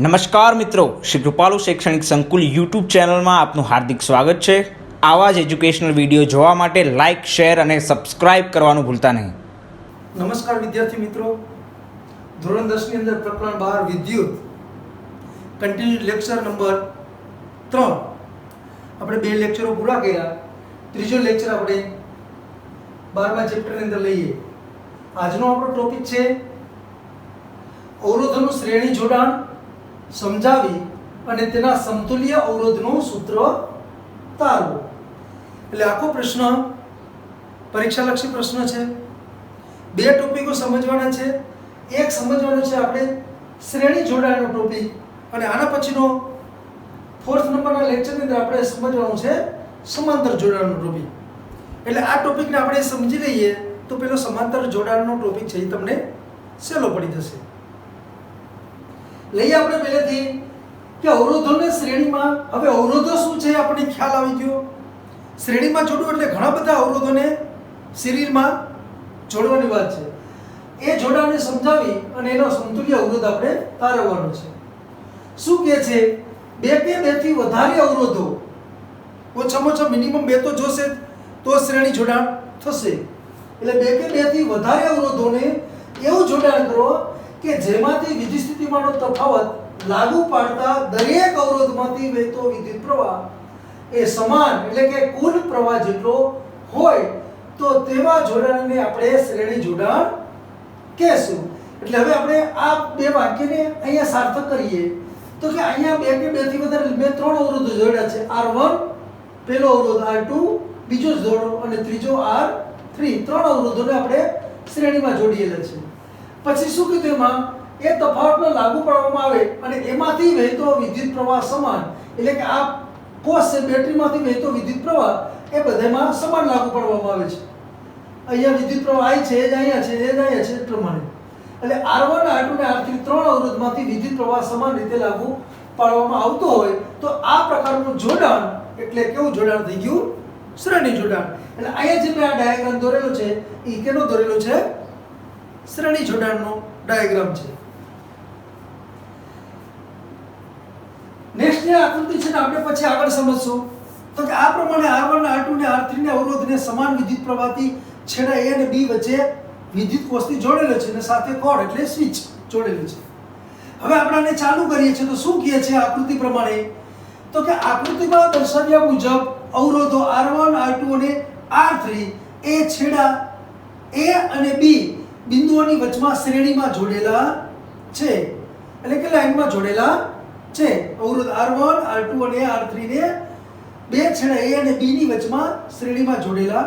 નમસ્કાર મિત્રો, શ્રી કૃપાલુ શૈક્ષણિક સંકુલ યુટ્યુબ ચેનલમાં આપનું હાર્દિક સ્વાગત છે। આવા જ એજ્યુકેશનલ વિડીયો જોવા માટે લાઇક, શેર અને સબસ્ક્રાઇબ કરવાનું ભૂલતા નહીં। નમસ્કાર વિદ્યાર્થી મિત્રો, ધોરણ 10 ની અંદર પ્રકરણ 12 વિદ્યુત કન્ટિન્યુ લેક્ચર નંબર 3 આપણે બે લેક્ચરો પૂરા કર્યા। ત્રીજો લેક્ચર આપણે 12મા ચેપ્ટરની અંદર લઈએ। આજનો આપણો ટોપિક છે અવરોધોનું શ્રેણી જોડાણ સમજાવી અને તેના સમતુલ્ય અવરોધનું સૂત્ર તારવું। એટલે આખો પ્રશ્ન પરીક્ષાલક્ષી પ્રશ્ન છે। બે ટોપિકો સમજવાના છે। એક સમજવાનો છે આપણે શ્રેણી જોડાણનો ટોપિક, અને આના પછીનો 4th નંબરના લેક્ચરની અંદર આપણે સમજવાનું છે સમાંતર જોડાણનો ટોપિક। એટલે આ ટોપિકને આપણે સમજી લઈએ તો પેલો સમાંતર જોડાણનો ટોપિક છે એ તમને સહેલો પડી જશે। લઈએ આપણે પહેલેથી કે અવરોધોને શ્રેણીમાં, હવે અવરોધો શું છે આપણને ખ્યાલ આવી ગયો। શ્રેણીમાં જોડવું એટલે ઘણા બધા અવરોધોને સિરીઝમાં જોડવાની વાત છે। એ જોડાણને સમજાવી અને એનો સમતુલ્ય અવરોધ આપણે તારવવાનો છે। શું કહે છે? બે કે બેથી વધારે અવરોધો, ઓછામાં ઓછા મિનિમમ બે તો જોશે તો શ્રેણી જોડાણ થશે। એટલે બે કે બેથી વધારે અવરોધોને એવું જોડાણ કરો કે જેમાંથી વિદ્યુત સ્થિતિમાનનો તફાવત લાગુ પાડતા દરેક અવરોધમાંથી વહેતો વિદ્યુત પ્રવાહ એ સમાન એટલે કે કુલ પ્રવાહ જેટલો હોય તો તેવા જોડાણને આપણે શ્રેણી જોડાણ કહેશું। એટલે હવે આપણે આ બે વાક્યને અહીંયા સાર્થક કરીએ તો કે અહીંયા બે કે બેથી વધારે મેં ત્રણ અવરોધો જોડ્યા છે। R1 પહેલો અવરોધ, R2 બીજો જોડો અને ત્રીજો R3, ત્રણ અવરોધોને આપણે શ્રેણીમાં જોડીએલા છે। પછી શું કીધું એમાં એ તફાવતને લાગુ પાડવામાં આવે અને એમાંથી વહેતો વિદ્યુત પ્રવાહ સમાન, એટલે કે આ કોષ છે બેટરીમાંથી વહેતો વિદ્યુત પ્રવાહ એ બધામાં સમાન લાગુ પાડવામાં આવે છે। અહીંયા વિદ્યુત પ્રવાહ I છે, એ જ અહીંયા છે, એ જ અહીંયા છે, એ પ્રમાણે એટલે R1, R2 અને R3 ત્રણ અવરોધમાંથી વિદ્યુત પ્રવાહ સમાન રીતે લાગુ પાડવામાં આવતો હોય તો આ પ્રકારનું જોડાણ એટલે કેવું જોડાણ થઈ ગયું? શ્રેણી જોડાણ। એટલે અહીંયા જે મેં આ ડાયાગ્રામ દોરેલો છે એ કેનો દોરેલો છે? શ્રેણી જોડાણનો ડાયાગ્રામ છે। નેક્સ્ટ જે આકૃતિ છે ને આપણે પછી આગળ સમજશું તો કે આ પ્રમાણે R1, R2 અને R3 ને અવરોધને સમાન વિદ્યુત પ્રવાહથી છેડા A અને B વચ્ચે વિદ્યુત કોષથી જોડેલો છે અને સાથે કોર્ડ એટલે સ્વિચ જોડેલું છે। હવે આપણે આને ચાલુ કરીએ છીએ તો શું કહે છે આકૃતિ પ્રમાણે? તો કે આકૃતિમાં દર્શાવ્યા મુજબ અવરોધો R1, R2 અને R3 એ છેડા A અને B બિંદુઓની વચમાં શ્રેણીમાં જોડેલા છે, એટલે કે લાઈનમાં જોડેલા છે। અવરોધ R1, R2 અને R3 ને બે છેડા A અને B ની વચમાં શ્રેણીમાં જોડેલા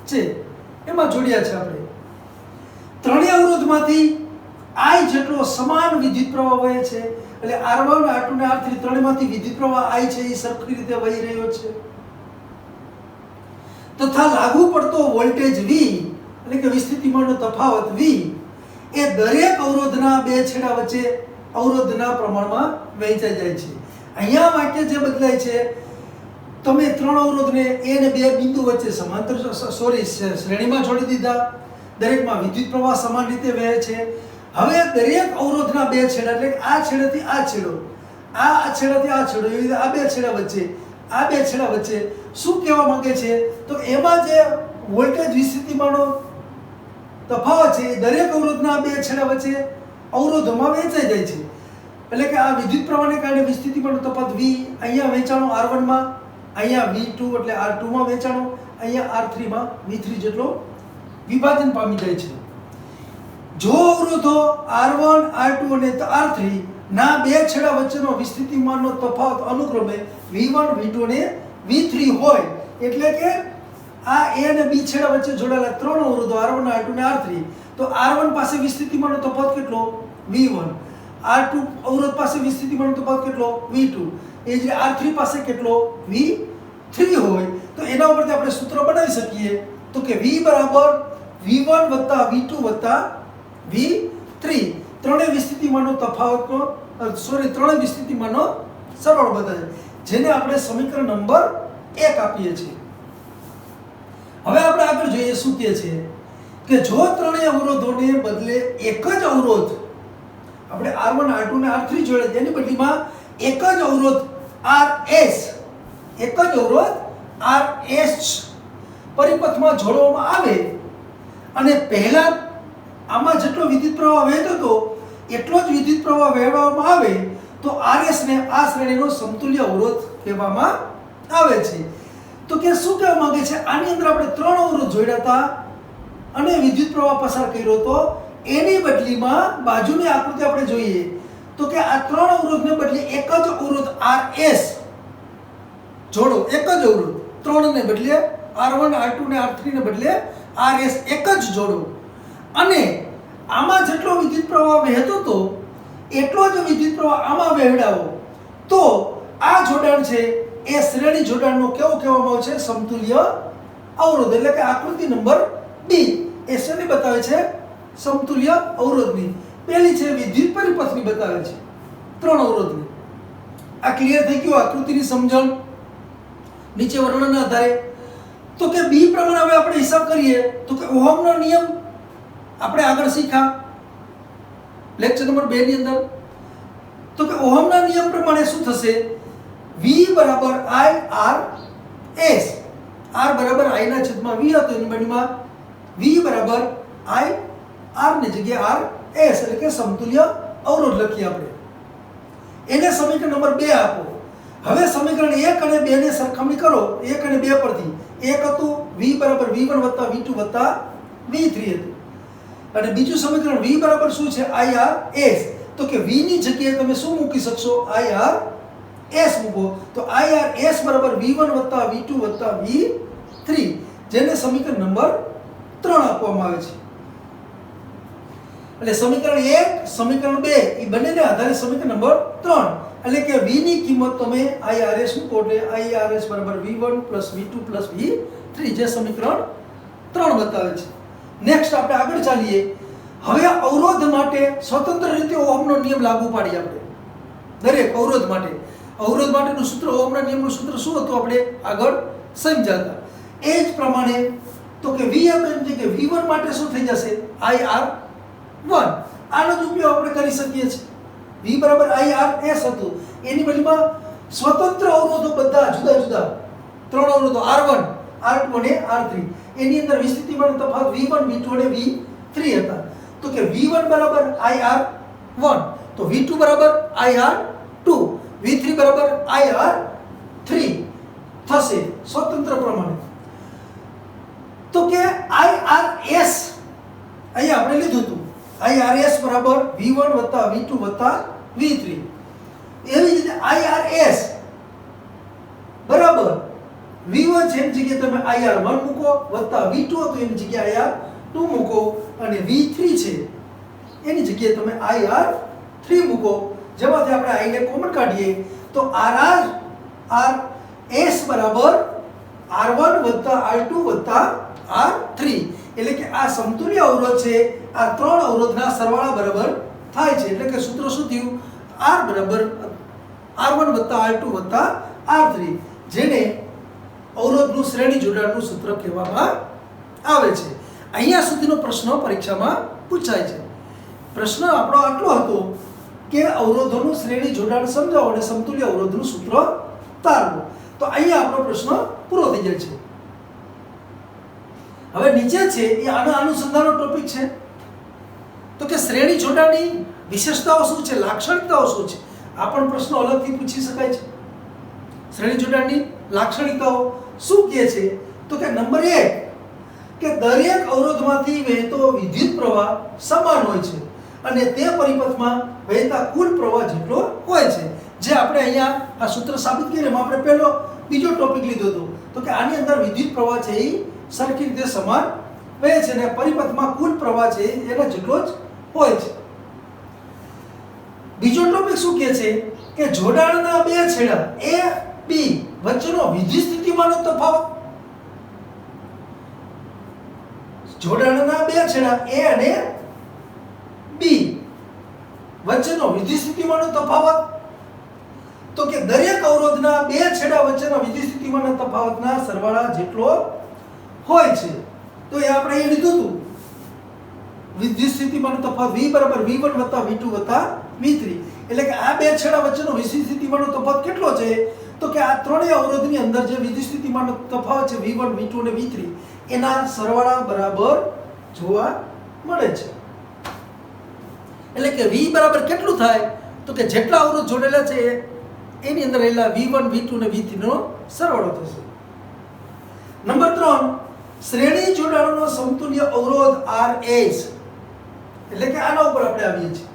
છે, એમાં જોડ્યા છે આપણે। ત્રણેય અવરોધમાંથી I જેટલો સમાન વિદ્યુત પ્રવાહ વહે છે, એટલે R1, R2 અને R3 ત્રણેયમાંથી વિદ્યુત પ્રવાહ I છે એ સરખી રીતે વહી રહ્યો છે, તથા લાગુ પડતો વોલ્ટેજ V એટલે કે વિસ્થિતિમાનનો તફાવત V એ દરેક અવરોધના બે છેડા વચ્ચે અવરોધના પ્રમાણમાં વહેંચાઈ જાય છે। અહીંયા વાક્ય જે બદલાય છે, તમે ત્રણ અવરોધને A અને બે બિંદુ વચ્ચે સમાંતર શ્રેણીમાં જોડી દીધા, દરેકમાં વિદ્યુત પ્રવાહ સમાન રીતે વહે છે। હવે દરેક અવરોધના બે છેડા એટલે આ છેડેથી આ છેડો, આ છેડાથી આ છેડો, એવી રીતે આ બે છેડા વચ્ચે, આ બે છેડા વચ્ચે શું કહેવા માંગે છે? તો એમાં જે વોલ્ટેજ વિસ્થિતિમાનનો તફાવત છે એ દરેક અવરોધના બે છેડા વચ્ચે અવરોધોમાં વહેંચાઈ જાય છે। એટલે કે આ વિદ્યુત પ્રવાહને કારણે વિસ્થિતિમાનનો તફાવત V અહીંયા વહેંચાણો R1 માં, અહીંયા V2 એટલે R2 માં વહેંચાણો, અહીંયા R3 માં V3 જેટલો વિભાજન પામી જાય છે। જો અવરોધો R1, R2 અને R3 ના બે છેડા વચ્ચેનો વિસ્થિતિમાનનો તફાવત અનુક્રમે V1, V2 અને V3 હોય, એટલે કે આ A અને B છેડા વચ્ચે જોડાયેલા ત્રણ અવરોધો R1, R2 અને R3, તો R1 પાસે વિસ્થિતિમાનનો તફાવત કેટલો? V1, R2 અવરોધ પાસે વિસ્થિતિમાનનો તફાવત કેટલો? V2, એ જ R3 પાસે કેટલો? V3 હોય તો એના ઉપરથી આપણે સૂત્ર બનાવી શકીએ તો કે V બરાબર V1 વત્તા V2 વત્તા V3, ત્રણેય વિસ્થિતિમાનનો તફાવતનો ત્રણેય વિસ્થિતિમાનનો સરવાળો બતાવે, જેને આપણે સમીકરણ નંબર 1 આપીએ છીએ। હવે આપણે આગળ જોઈએ શું કહે છે કે જો ત્રણેય અવરોધોને બદલે એક જ અવરોધ આપણે R1 R2 ને R3 જોડે તેની બદલીમાં એક જ અવરોધ RS પરિપથમાં જોડવામાં આવે અને પહેલા આમાં જેટલો વિદ્યુત પ્રવાહ વહેતો હતો એટલો જ વિદ્યુત પ્રવાહ વહેવામાં આવે તો RS ને આ શ્રેણીનો સમતુલ્ય અવરોધ કહેવામાં આવે છે. તો કે શું કહેવા માંગે છે, આની અંદર આપણે 3 અવરોધ જોડ્યા હતા અને વિદ્યુત પ્રવાહ પસાર કર્યો હતો. એની બદલીમાં બાજુની આકૃતિ આપણે જોઈએ તો કે આ 3 અવરોધને બદલે એક જ અવરોધ RS જોડો. એક જ અવરોધ 3 ને બદલે R1 R2 ને R3 ને બદલે RS એક જ જોડો અને આમાં જેટલો વિદ્યુત પ્રવાહ વહેતો હતો એટલો જ વિદ્યુત પ્રવાહ આમાં વહેડાવો તો આ જોડાણ છે એ શ્રેણી જોડાણનો કેવો કહેવામાં આવે છે, સમતુલ્ય અવરોધ. એટલે કે આકૃતિ નંબર ડી એ શેની બતાવે છે, સમતુલ્ય અવરોધની. પહેલી છે વિદ્યુત પરિપથની બતાવે છે 3 અવરોધની. આ ક્લિયર થઈ ગયું આકૃતિની સમજણ નીચે વર્ણનના આધારે. તો કે બી પ્રમાણે હવે આપણે હિસાબ કરીએ તો કે ઓહમનો નિયમ આપણે આગળ શીખ્યા લેક્ચર નંબર 2 ની અંદર. તો કે ઓહમના નિયમ પ્રમાણે શું થશે, V બરાબર I R S. R બરાબર I ના છેદમાં V હતો એની બદલીમાં V બરાબર I R ની જગ્યાએ R S એટલે કે સમતુલ્ય અવરોધ લખીએ આપણે. એને સમીકરણ નંબર 2 આપો. હવે સમીકરણ 1 અને 2 ને સરખામણી કરો 1 અને 2 પરથી. એક હતું V બરાબર V1 વત્તા V2 વત્તા V3 હતું અને બીજું સમીકરણ V બરાબર શું છે, IRS. તો કે V ની જગ્યાએ તમે શું મૂકી શકશો, IRS મૂકો. તો IRS બરાબર V1 વત્તા V2 વત્તા V3 જેને સમીકરણ નંબર 3 આપવામાં આવે છે. એટલે સમીકરણ 1 સમીકરણ 2 એ બંનેને આધારે સમીકરણ નંબર 3 એટલે કે V ની કિંમત તમે IRS મૂકો એટલે IRS બરાબર V1 V2 V3 જે સમીકરણ 3 બતાવે છે. નેક્સ્ટ આપણે આગળ ચાલીએ. હવે અવરોધ માટે સ્વતંત્ર રીતે ઓહમનો નિયમ લાગુ પાડીએ આપણે દરેક અવરોધ માટે. અવરોધ માટેનું સૂત્ર ઓહમના નિયમનું સૂત્ર શું હતું આપણે આગળ સમજાતા. એ જ પ્રમાણે તો કે V એટલે કે V1 માટે શું થઈ જશે, IR1. આનો જ ઉપયોગ આપણે કરી શકીએ છીએ. V બરાબર IRS હતું એની બદલીમાં સ્વતંત્ર અવરોધો બધા જુદા જુદા 3 અવરોધો R1 R2 અને R3 એની અંદર વિસ્થિતિમાન તફાવત V1 V2 અને V3 હતા. તો કે V1 બરાબર IR1 તો V2 બરાબર IR2 V3 બરાબર IR3 થશે સ્વતંત્ર પ્રમાણે. તો કે IRS અહીંયા આપણે લીધું હતું IRS બરાબર V1 વત્તા V2 વત્તા V3. એવી જ રીતે IRS બરાબર V1 છે એની જગ્યાએ તમે IR1 મૂકો વત્તા V2 હતો એની જગ્યાએ IR2 મૂકો અને V3 છે એની જગ્યાએ તમે IR3 મૂકો. જેમાંથી આપણે I ને કોમન કાઢીએ તો RS બરાબર R1 વત્તા R2 વત્તા R3 એટલે કે આ સમતુલ્ય અવરોધ છે આ 3 અવરોધના સરવાળા બરાબર થાય છે. એટલે કે સૂત્ર શું થયું, R બરાબર R1 વત્તા R2 વત્તા R3 જેને અવરોધનું શ્રેણી જોડાણનું સૂત્ર કહેવામાં આવે છે. અહીંયા સુધીનો પ્રશ્ન પરીક્ષામાં પૂછાય છે. પ્રશ્ન આપણો આટલો હતો કે અવરોધોનું શ્રેણી જોડાણ સમજાવો અને સમતુલ્ય અવરોધનું સૂત્ર તારવો. તો અહીંયા આપણો પ્રશ્ન પૂરો થઈ જાય છે. હવે નીચે છે એ આના અનુસંધાનનો ટોપિક છે. તો કે શ્રેણી જોડાણની વિશેષતાઓ શું છે, લાક્ષણિકતાઓ શું છે, આ પણ પ્રશ્નો અલગથી પૂછી શકાય છે. શ્રેણી જોડાણની લાક્ષણિકતાઓ શું કહે છે તો કે નંબર 1 કે દરેક અવરોધમાંથી વહેતો વિદ્યુત પ્રવાહ સમાન હોય છે અને તે પરિપથમાં વહેતા કુલ પ્રવાહ જેટલો હોય છે. જે આપણે અહીંયા આ સૂત્ર સાબિત કરીને આપણે પહેલો બીજો ટોપિક લીધો હતો. તો કે આની અંદર વિદ્યુત પ્રવાહ છે એ સરખી રીતે સમાન વહે છે અને પરિપથમાં કુલ પ્રવાહ છે એના જેટલો જ હોય છે. બીજો ટોપિક શું કહે છે કે જોડાણના બે છેડા A B વચ્ચેનો વિદ્યુત સ્થિતિમાનનો તફાવત. જોડાણના બે છેડા A અને B વચ્ચેનો વિદ્યુત સ્થિતિમાનનો તફાવત. તો કે દરેક અવરોધના બે છેડા વચ્ચેના વિદ્યુત સ્થિતિમાનના તફાવતના સરવાળા જેટલો હોય છે. તો એ આપણે એ લીધું હતું વિદ્યુત સ્થિતિમાનનો તફાવત V બરાબર V1 વત્તા V2 વત્તા V3. એટલે કે આ બે છેડા વચ્ચેનો વિદ્યુત સ્થિતિમાનનો તફાવત કેટલો છે? તો કે આ ત્રણેય અવરોધની અંદર જે વિદ્યુત સ્થિતિમાનનો તફાવત છે V1 V2 અને V3 એના સરવાળા બરાબર જોવા મળે છે. એટલે કે V બરાબર કેટલું થાય? તો કે જેટલા અવરોધ જોડેલા છે એની અંદર રહેલા V1 V2 અને V3 નો સરવાળો થશે. નંબર 3, શ્રેણી જોડાણનો સમતુલ્ય અવરોધ RS. એટલે કે આના ઉપર આપણે આવીએ છીએ.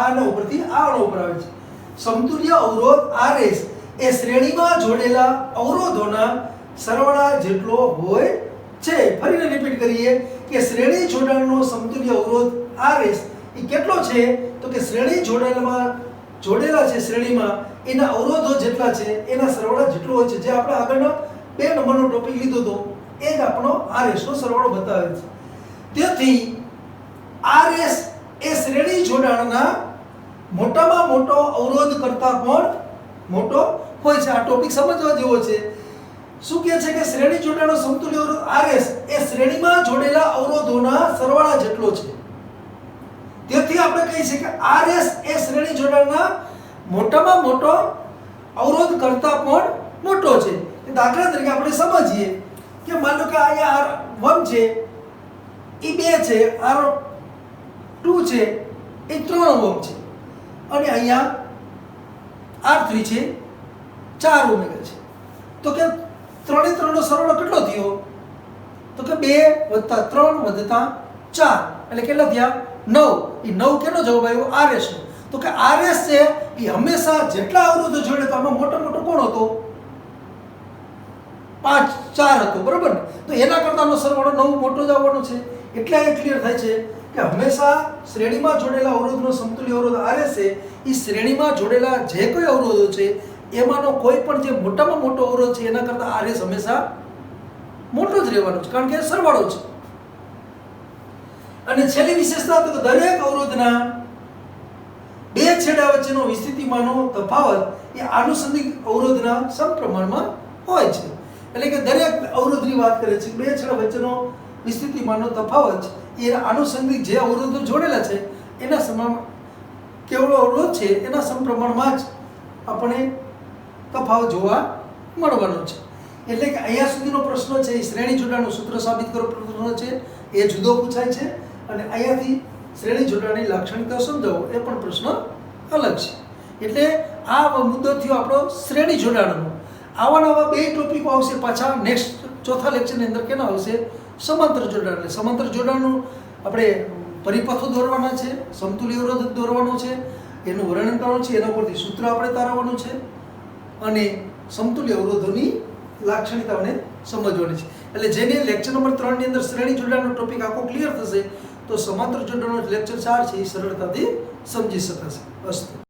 આના ઉપરથી આના ઉપર આવે છે. સમતુલ્ય અવરોધ RS એ શ્રેણીમાં જોડેલા અવરોધોના સરવાળા જેટલો હોય છે. ફરીને રિપીટ કરીએ કે શ્રેણી જોડાણનો સમતુલ્ય અવરોધ RS એ કેટલો છે? તો કે શ્રેણી જોડેલા છે શ્રેણીમાં એના અવરોધો જેટલા છે એના સરવાળા જેટલો હોય છે. જે આપણે આગળનો 2 નંબરનો ટોપિક લીધો હતો એ જ આપણો RS નો સરવાળો બતાવે છે. તેથી RS એ શ્રેણી જોડાણના મોટામાં મોટો અવરોધ કરતાં પણ મોટો હોય છે. આ ટોપિક સમજવા જેવો છે. શું કહે છે કે શ્રેણી જોડાણનો સમતુલ્ય અવરોધ RS એ શ્રેણીમાં જોડેલા અવરોધોના સરવાળા જેટલો છે. તેથી આપણે કહીએ છીએ કે RS એ શ્રેણી જોડાણના મોટામાં મોટો અવરોધ કરતાં પણ મોટો છે. દાખલા તરીકે આપણે સમજીએ કે માનો કે અહીંયા R1 છે એ 2 છે, R2 છે એ 3 ઓહમ છે અને અહીંયા R3 છે 4 ઓહમ છે. તો કે 3 નો સરવાળો કેટલો થયો? તો કે 2 + 3 + 4 એટલે કેટલા થયા? 9. એ 9 કેનો જવાબ આવ્યો? RS નો. તો કે RS છે એ હંમેશા જેટલા અવરોધો જોડે તો આમાં મોટો કોણ હતો? 4 હતો, બરોબર ને? તો એના કરતાનો સરવાળો 9 મોટો જ આવવાનો છે. એટલે એ ક્લિયર થાય છે કે હંમેશા શ્રેણીમાં જોડેલા અવરોધનો સમતુલ્ય અવરોધ RS છે એ શ્રેણીમાં જોડેલા જે કોઈ અવરોધો છે એમાંનો કોઈ પણ જે મોટામાં મોટો અવરોધ છે એના કરતાં RS હંમેશા મોટો જ રહેવાનો છે, કારણ કે સરવાળો છે. અને છેલ્લી વિશેષતા તો દરેક અવરોધના બે છેડા વચ્ચેનો વિસ્થિતિમાનનો તફાવત એ આનુષંગિક અવરોધના સમપ્રમાણમાં હોય છે. એટલે કે દરેક અવરોધની વાત કરે છે. બે છેડા વચ્ચેનો વિસ્થિતિમાનનો તફાવત એ આનુષંગિક જે અવરોધો જોડેલા છે એના સમાન કેવડો અવરોધ છે એના સમપ્રમાણમાં જ આપણે તફાવત જોવા મળવાનો છે. એટલે કે અહીંયા સુધીનો પ્રશ્ન છે એ શ્રેણી જોડાણનું સૂત્ર સાબિત કરો પ્રશ્ન છે એ જુદો પૂછાય છે અને અહીંયાથી શ્રેણી જોડાણની લાક્ષણિકતા સમજાવો એ પણ પ્રશ્ન અલગ છે. એટલે આ મુદ્દો થયો આપણો શ્રેણી જોડાણનો. આવા 2 ટોપિકો આવશે પાછા નેક્સ્ટ ચોથા લેક્ચરની અંદર. કેના આવશે? સમાંતર જોડાણ. એટલે સમાંતર જોડાણનું આપણે પરિપથો દોરવાના છે, સમતુલ્ય અવરોધ દોરવાનો છે, એનું વર્ણન કરવાનું છે, એના પરથી સૂત્ર આપણે તારવવાનું છે અને સમતુલ્ય અવરોધોની લાક્ષણિકતાઓને સમજવાની છે. એટલે જેને લેક્ચર નંબર 3 ની અંદર શ્રેણી જોડાણનો ટોપિક આખો ક્લિયર થશે તો સમાંતર જોડાણનો લેક્ચર 4 છે એ સરળતાથી સમજી શકાશે. અસ્તુ.